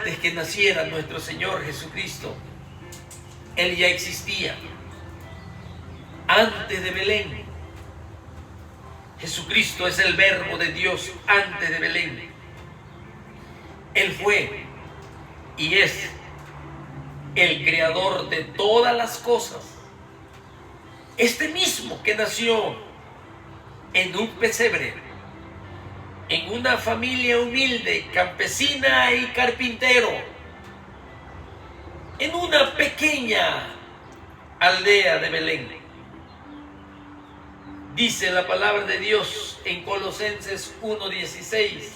Antes que naciera nuestro Señor Jesucristo, Él ya existía. Antes de Belén, Jesucristo es el Verbo de Dios antes de Belén. Él fue y es el creador de todas las cosas. Este mismo que nació en un pesebre, en una familia humilde, campesina y carpintero, en una pequeña aldea de Belén. Dice la palabra de Dios en Colosenses 1:16,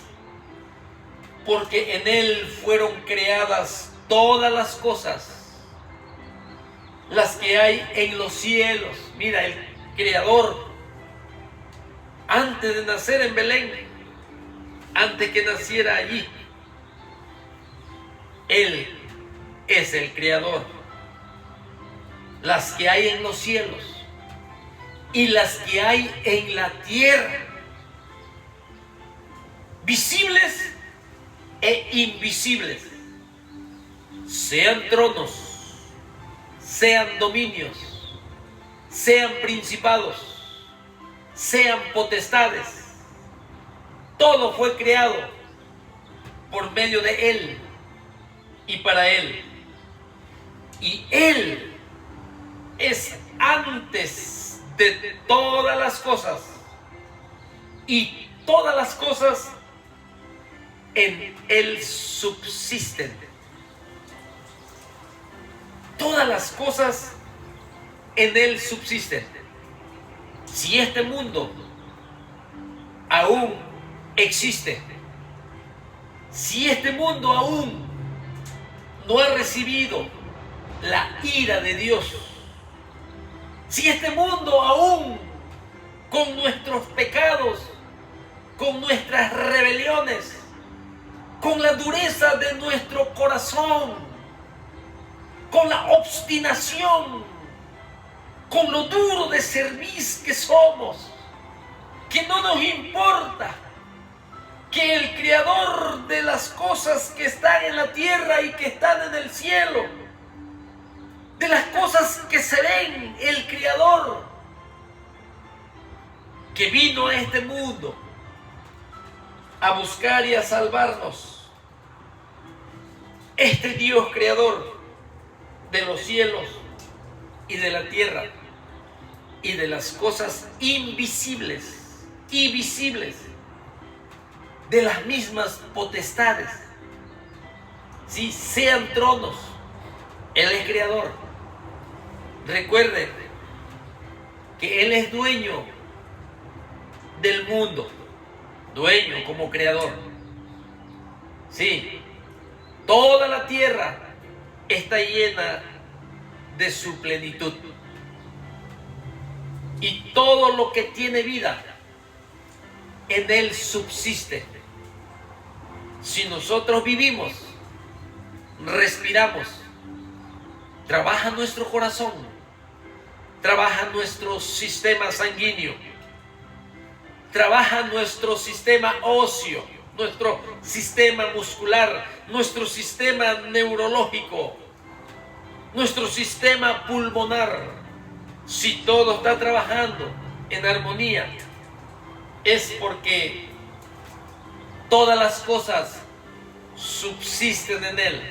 porque en Él fueron creadas todas las cosas, las que hay en los cielos. Mira, el Creador, antes de nacer en Belén, antes que naciera allí, Él es el Creador. Las que hay en los cielos y las que hay en la tierra, visibles e invisibles, sean tronos, sean dominios, sean principados, sean potestades, todo fue creado por medio de Él y para Él. Y Él es antes de todas las cosas, y todas las cosas en Él subsisten. Todas las cosas en Él subsisten. Si este mundo aún existe, si este mundo aún no ha recibido la ira de Dios, si este mundo aún con nuestros pecados, con nuestras rebeliones, con la dureza de nuestro corazón, con la obstinación, con lo duro de cerviz que somos, que no nos importa que el Creador de las cosas que están en la tierra y que están en el cielo, de las cosas que se ven, el Creador que vino a este mundo a buscar y a salvarnos, este Dios Creador de los cielos y de la tierra y de las cosas invisibles y visibles, de las mismas potestades, si sean tronos, Él es creador. Recuerden que Él es dueño del mundo, dueño como creador. Sí, toda la tierra está llena de su plenitud, y todo lo que tiene vida en Él subsiste. Si nosotros vivimos, respiramos, trabaja nuestro corazón, trabaja nuestro sistema sanguíneo, trabaja nuestro sistema óseo, nuestro sistema muscular, nuestro sistema neurológico, nuestro sistema pulmonar. Si todo está trabajando en armonía, es porque todas las cosas subsisten en Él.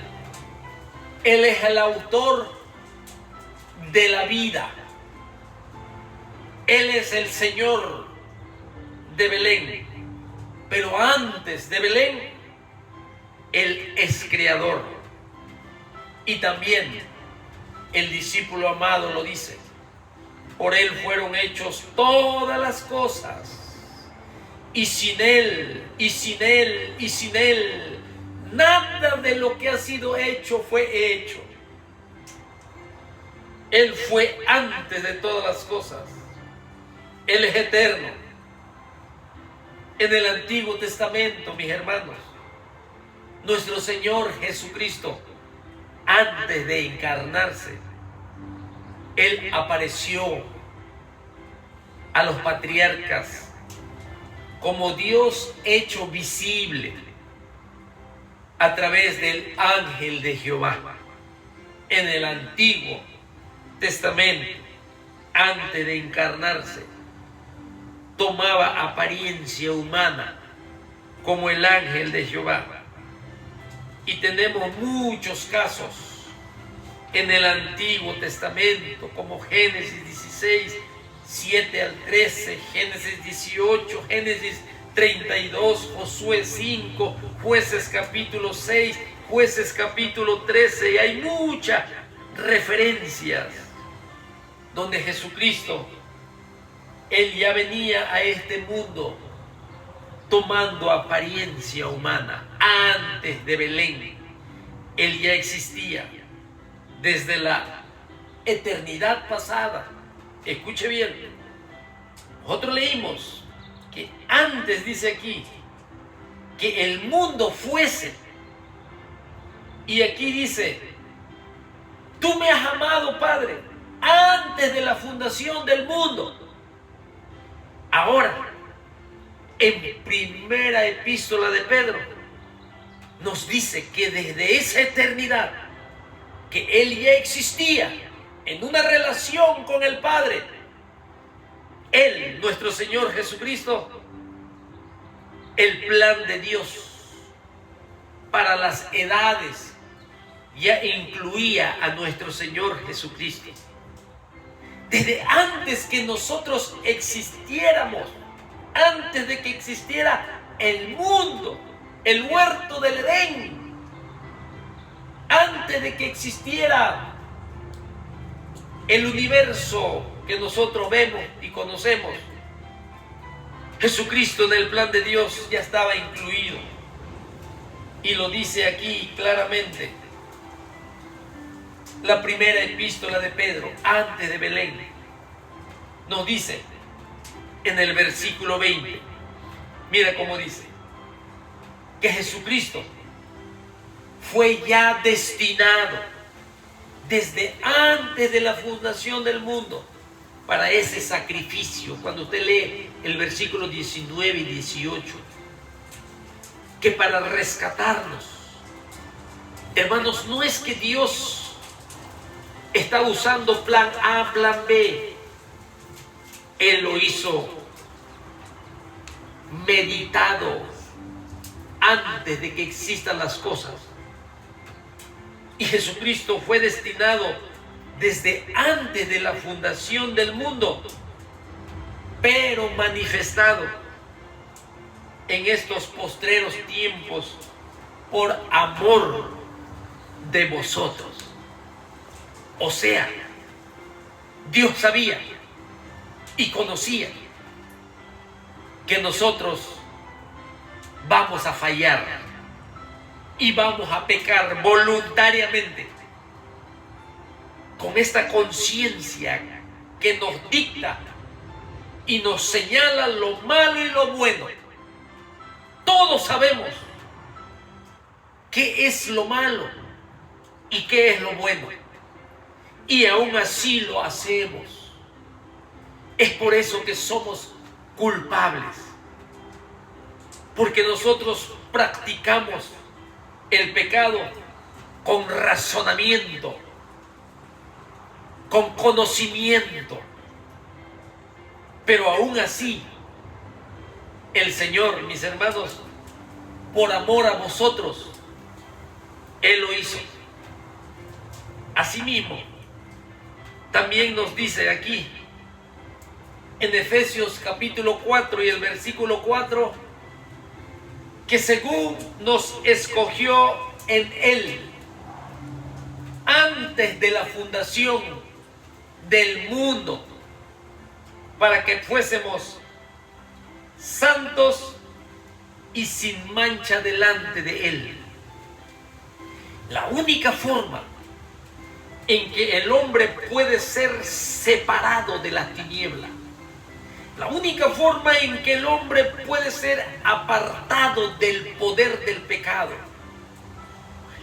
Él es el autor de la vida. Él es el Señor de Belén. Pero antes de Belén, Él es creador. Y también el discípulo amado lo dice: por Él fueron hechos todas las cosas. Y sin Él, y sin Él, y sin Él, nada de lo que ha sido hecho fue hecho. Él fue antes de todas las cosas. Él es eterno. En el Antiguo Testamento, mis hermanos, nuestro Señor Jesucristo, antes de encarnarse, Él apareció a los patriarcas como Dios hecho visible. a través del ángel de Jehová. En el Antiguo Testamento, antes de encarnarse, tomaba apariencia humana como el ángel de Jehová. Y tenemos muchos casos en el Antiguo Testamento, como Génesis 16, 7 al 13, Génesis 18, Génesis 32, Josué 5, Jueces capítulo 6, Jueces capítulo 13. Y hay muchas referencias donde Jesucristo, Él ya venía a este mundo tomando apariencia humana. Antes de Belén, Él ya existía desde la eternidad pasada. Escuche bien, nosotros leímos que antes, dice aquí, que el mundo fuese. Y aquí dice, tú me has amado, Padre, antes de la fundación del mundo. Ahora, en primera epístola de Pedro, nos dice que desde esa eternidad, que Él ya existía en una relación con el Padre, Él, nuestro Señor Jesucristo, el plan de Dios para las edades ya incluía a nuestro Señor Jesucristo. Desde antes que nosotros existiéramos, antes de que existiera el mundo, el huerto del Edén, antes de que existiera el universo que nosotros vemos y conocemos, Jesucristo en el plan de Dios ya estaba incluido. Y lo dice aquí claramente la primera epístola de Pedro, antes de Belén. Nos dice en el versículo 20, mira cómo dice, que Jesucristo fue ya destinado desde antes de la fundación del mundo para ese sacrificio. Cuando usted lee el versículo 19 y 18, que para rescatarnos, hermanos, no es que Dios está usando plan A, plan B. Él lo hizo meditado antes de que existan las cosas. Y Jesucristo fue destinado desde antes de la fundación del mundo, pero manifestado en estos postreros tiempos por amor de vosotros. O sea, Dios sabía y conocía que nosotros vamos a fallar y vamos a pecar voluntariamente, con esta conciencia que nos dicta y nos señala lo malo y lo bueno. Todos sabemos qué es lo malo y qué es lo bueno, y aún así lo hacemos. Es por eso que somos culpables, porque nosotros practicamos el pecado con razonamiento, con conocimiento, pero aún así el Señor, mis hermanos, por amor a vosotros, Él lo hizo. Asimismo, también nos dice aquí en Efesios capítulo 4 y el versículo 4, que según nos escogió en Él antes de la fundación del mundo, para que fuésemos santos y sin mancha delante de Él. La única forma en que el hombre puede ser separado de la tiniebla, la única forma en que el hombre puede ser apartado del poder del pecado,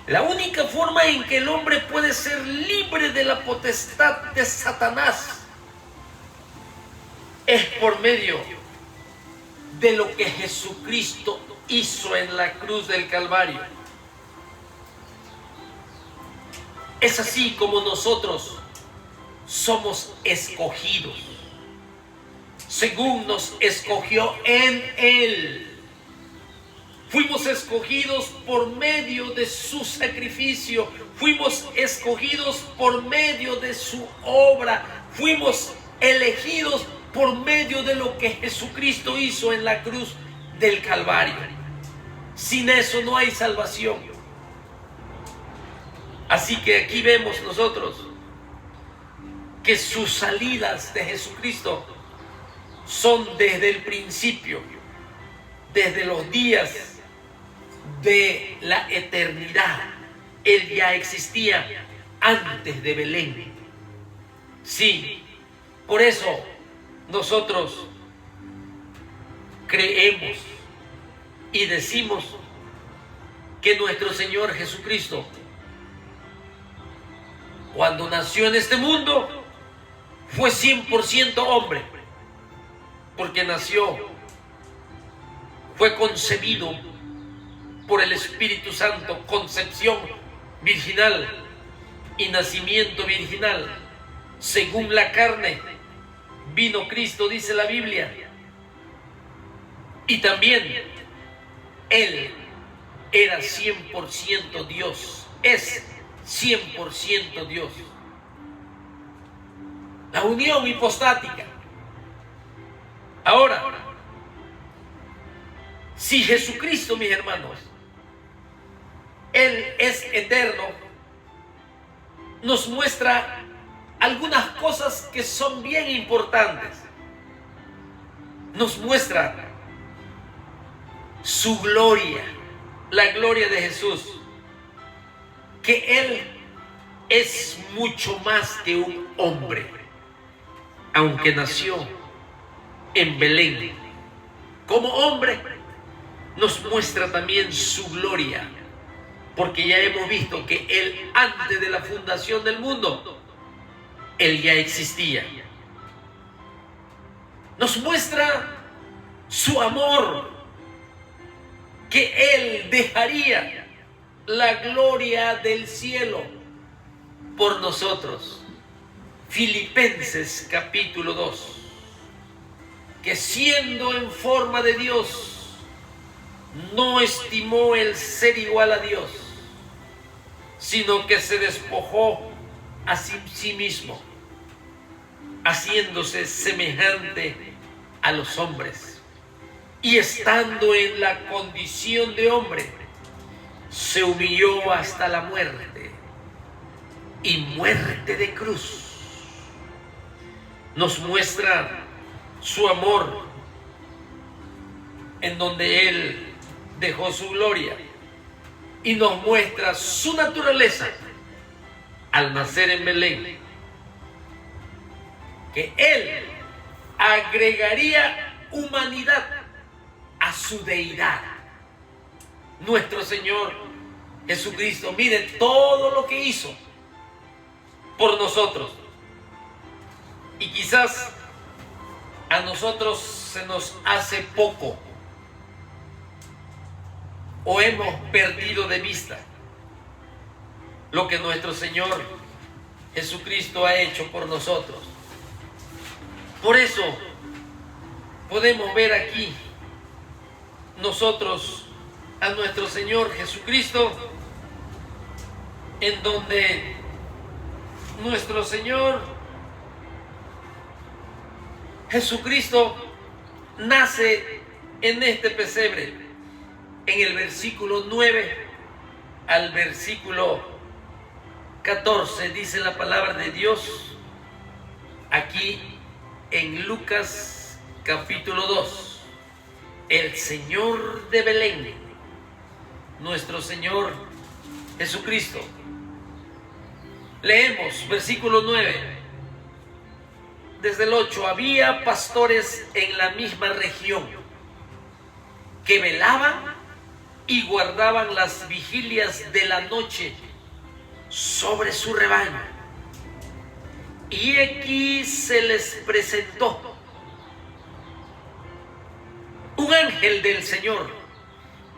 la única forma en que el hombre puede ser libre de la potestad de Satanás, es por medio de lo que Jesucristo hizo en la cruz del Calvario. Es así como nosotros somos escogidos, según nos escogió en Él. Fuimos escogidos por medio de su sacrificio, fuimos escogidos por medio de su obra, fuimos elegidos por medio de lo que Jesucristo hizo en la cruz del Calvario. Sin eso no hay salvación. Así que aquí vemos nosotros que sus salidas de Jesucristo son desde el principio, desde los días de la eternidad. Él ya existía antes de Belén. Sí, por eso nosotros creemos y decimos que nuestro Señor Jesucristo, cuando nació en este mundo, fue 100% hombre, porque fue concebido por el Espíritu Santo, concepción virginal y nacimiento virginal. Según la carne vino Cristo, dice la Biblia. Y también Él era 100% Dios, es 100% Dios. La unión hipostática. Ahora, si Jesucristo, mis hermanos, Él es eterno, nos muestra algunas cosas que son bien importantes. Nos muestra su gloria, la gloria de Jesús, que Él es mucho más que un hombre, aunque nació en Belén. Como hombre, nos muestra también su gloria, porque ya hemos visto que Él, antes de la fundación del mundo, Él ya existía. Nos muestra su amor, que Él dejaría la gloria del cielo por nosotros. Filipenses capítulo 2, que siendo en forma de Dios, no estimó el ser igual a Dios, sino que se despojó a sí mismo, haciéndose semejante a los hombres, y estando en la condición de hombre, se humilló hasta la muerte, y muerte de cruz. Nos muestra su amor, en donde Él dejó su gloria, y nos muestra su naturaleza al nacer en Belén, que Él agregaría humanidad a su deidad. Nuestro Señor Jesucristo, mire todo lo que hizo por nosotros. Y quizás a nosotros se nos hace poco, o hemos perdido de vista lo que nuestro Señor Jesucristo ha hecho por nosotros. Por eso podemos ver aquí nosotros a nuestro Señor Jesucristo, en donde nuestro Señor Jesucristo nace en este pesebre, en el versículo 9 al versículo 14, dice la palabra de Dios aquí en Lucas capítulo 2. El Señor de Belén, nuestro Señor Jesucristo. Leemos versículo 9. Desde el 8, había pastores en la misma región que velaban y guardaban las vigilias de la noche sobre su rebaño. Y aquí se les presentó un ángel del Señor,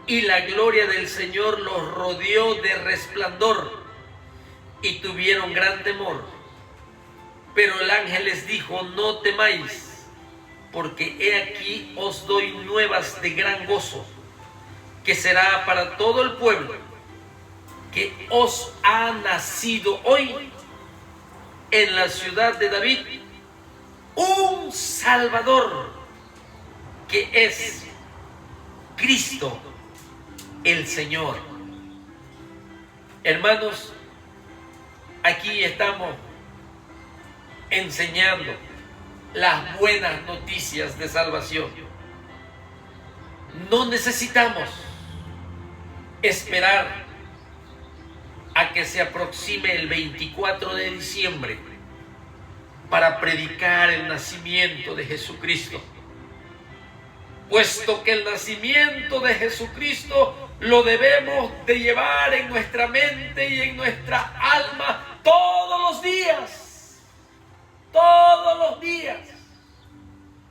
y la gloria del Señor los rodeó de resplandor, y tuvieron gran temor. Pero el ángel les dijo: no temáis, porque he aquí os doy nuevas de gran gozo, que será para todo el pueblo, que os ha nacido hoy en la ciudad de David un Salvador, que es Cristo el Señor. Hermanos, aquí estamos enseñando las buenas noticias de salvación. No necesitamos esperar a que se aproxime el 24 de diciembre para predicar el nacimiento de Jesucristo, puesto que el nacimiento de Jesucristo lo debemos de llevar en nuestra mente y en nuestra alma todos los días,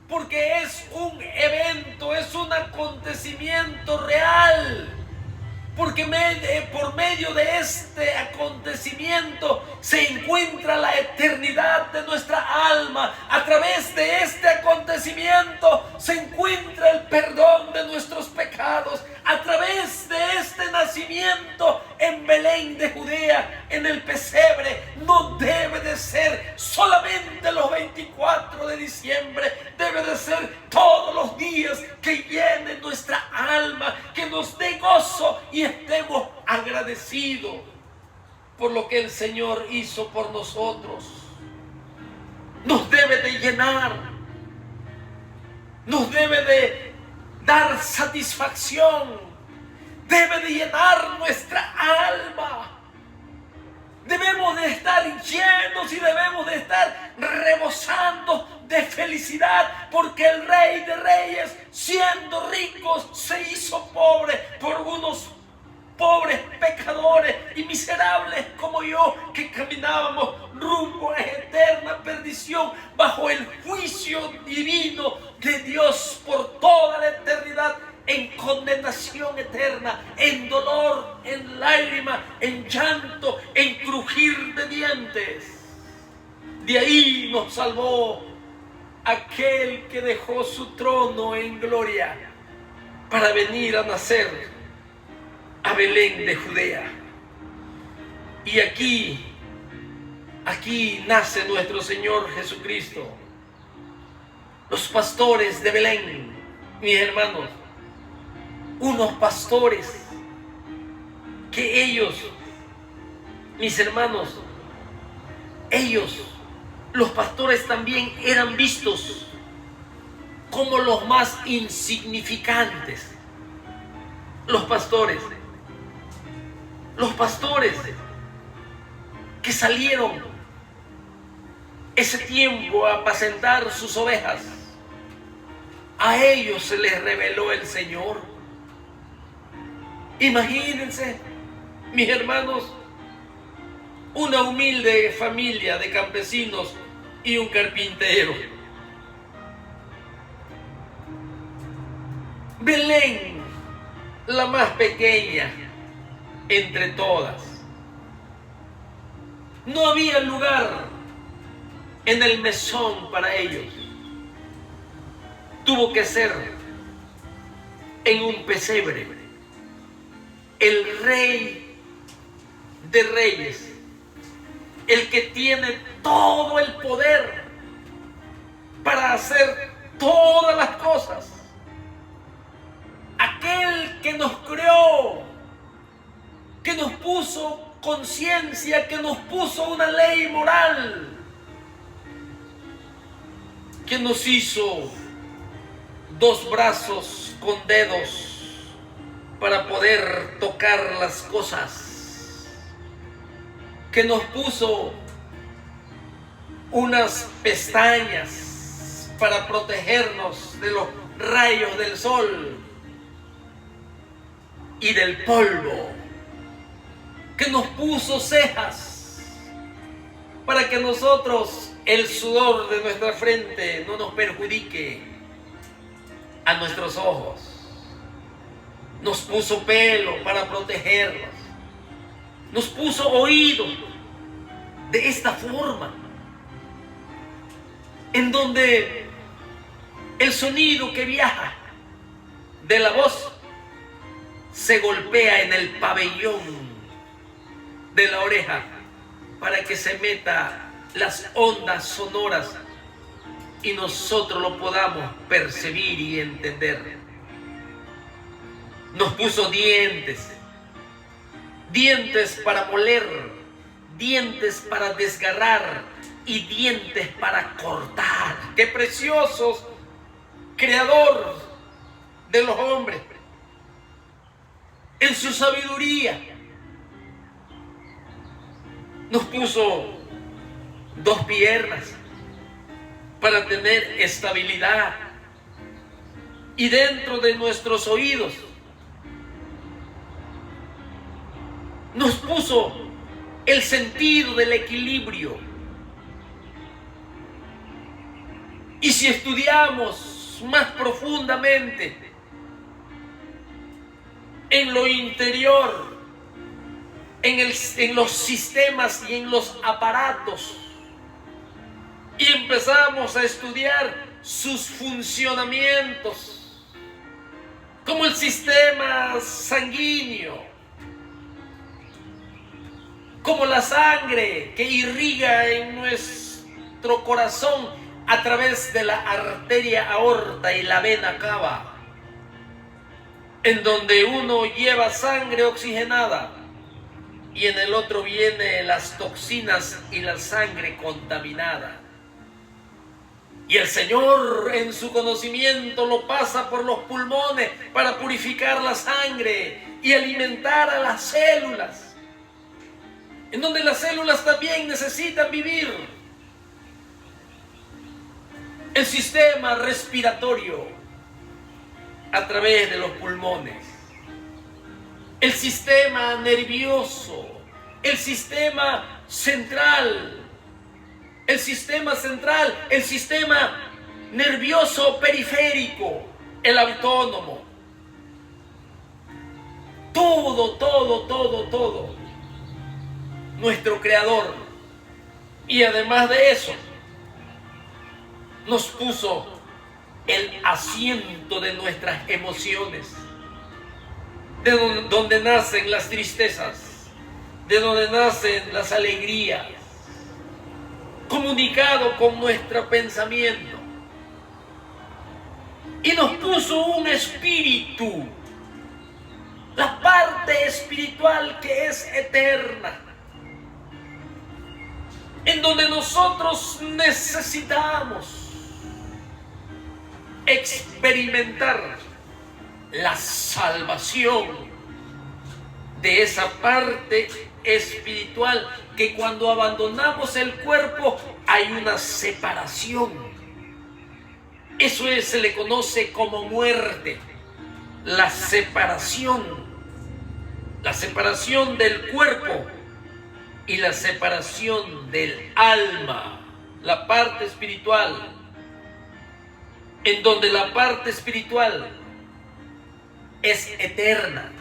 porque es un evento, es un acontecimiento real, porque por medio de este acontecimiento se encuentra la eternidad de nuestra alma. A través de este acontecimiento se encuentra el perdón de nuestros pecados. A través de este nacimiento en Belén de Judea, en el pesebre, no debe de ser solamente los 24 de diciembre, debe de ser todos los días, que llene nuestra alma, que nos dé gozo y estemos agradecidos por lo que el Señor hizo por nosotros. Nos debe de llenar, nos debe de dar satisfacción, debe de llenar nuestra alma. Debemos de estar llenos y debemos de estar rebosando de felicidad, porque el Rey de Reyes, siendo rico, se hizo pobre por unos pobres pecadores y miserables como yo, que caminábamos rumbo a eterna perdición bajo el juicio divino de Dios por toda la eternidad, en condenación eterna, en dolor, en lágrima, en llanto, en crujir de dientes. De ahí nos salvó aquel que dejó su trono en gloria para venir a nacer a Belén de Judea. Y aquí nace nuestro Señor Jesucristo. Los pastores de Belén, mis hermanos, unos pastores que ellos, mis hermanos, los pastores también eran vistos como los más insignificantes. Los pastores que salieron ese tiempo a apacentar sus ovejas, a ellos se les reveló el Señor. Imagínense, mis hermanos, una humilde familia de campesinos y un carpintero. Belén, la más pequeña entre todas. No había lugar en el mesón para ellos. Tuvo que ser en un pesebre. El Rey de Reyes, el que tiene todo el poder para hacer todas las cosas, aquel que nos creó, que nos puso conciencia, que nos puso una ley moral, que nos hizo 2 brazos con dedos para poder tocar las cosas, que nos puso unas pestañas para protegernos de los rayos del sol y del polvo, que nos puso cejas para que nosotros, el sudor de nuestra frente no nos perjudique a nuestros ojos. Nos puso pelo para protegernos. Nos puso oídos de esta forma, en donde el sonido que viaja de la voz se golpea en el pabellón de la oreja para que se meta las ondas sonoras y nosotros lo podamos percibir y entender. Nos puso dientes, dientes para moler, dientes para desgarrar y dientes para cortar. ¡Qué preciosos, creador de los hombres! En su sabiduría nos puso 2 piernas para tener estabilidad, y dentro de nuestros oídos nos puso el sentido del equilibrio. Y si estudiamos más profundamente en lo interior, en los sistemas y en los aparatos, y empezamos a estudiar sus funcionamientos, como el sistema sanguíneo, como la sangre que irriga en nuestro corazón a través de la arteria aorta y la vena cava, en donde uno lleva sangre oxigenada y en el otro viene las toxinas y la sangre contaminada. Y el Señor en su conocimiento lo pasa por los pulmones para purificar la sangre y alimentar a las células, en donde las células también necesitan vivir. El sistema respiratorio a través de los pulmones, el sistema nervioso, el sistema central, el sistema nervioso periférico, el autónomo. Todo. Nuestro Creador. Y además de eso, nos puso el asiento de nuestras emociones, de donde nacen las tristezas, de donde nacen las alegrías, comunicado con nuestro pensamiento. Y nos puso un espíritu, la parte espiritual que es eterna, en donde nosotros necesitamos experimentar la salvación de esa parte espiritual, que cuando abandonamos el cuerpo hay una separación. Eso se le conoce como muerte, la separación del cuerpo y la separación del alma, la parte espiritual, en donde la parte espiritual es eterna.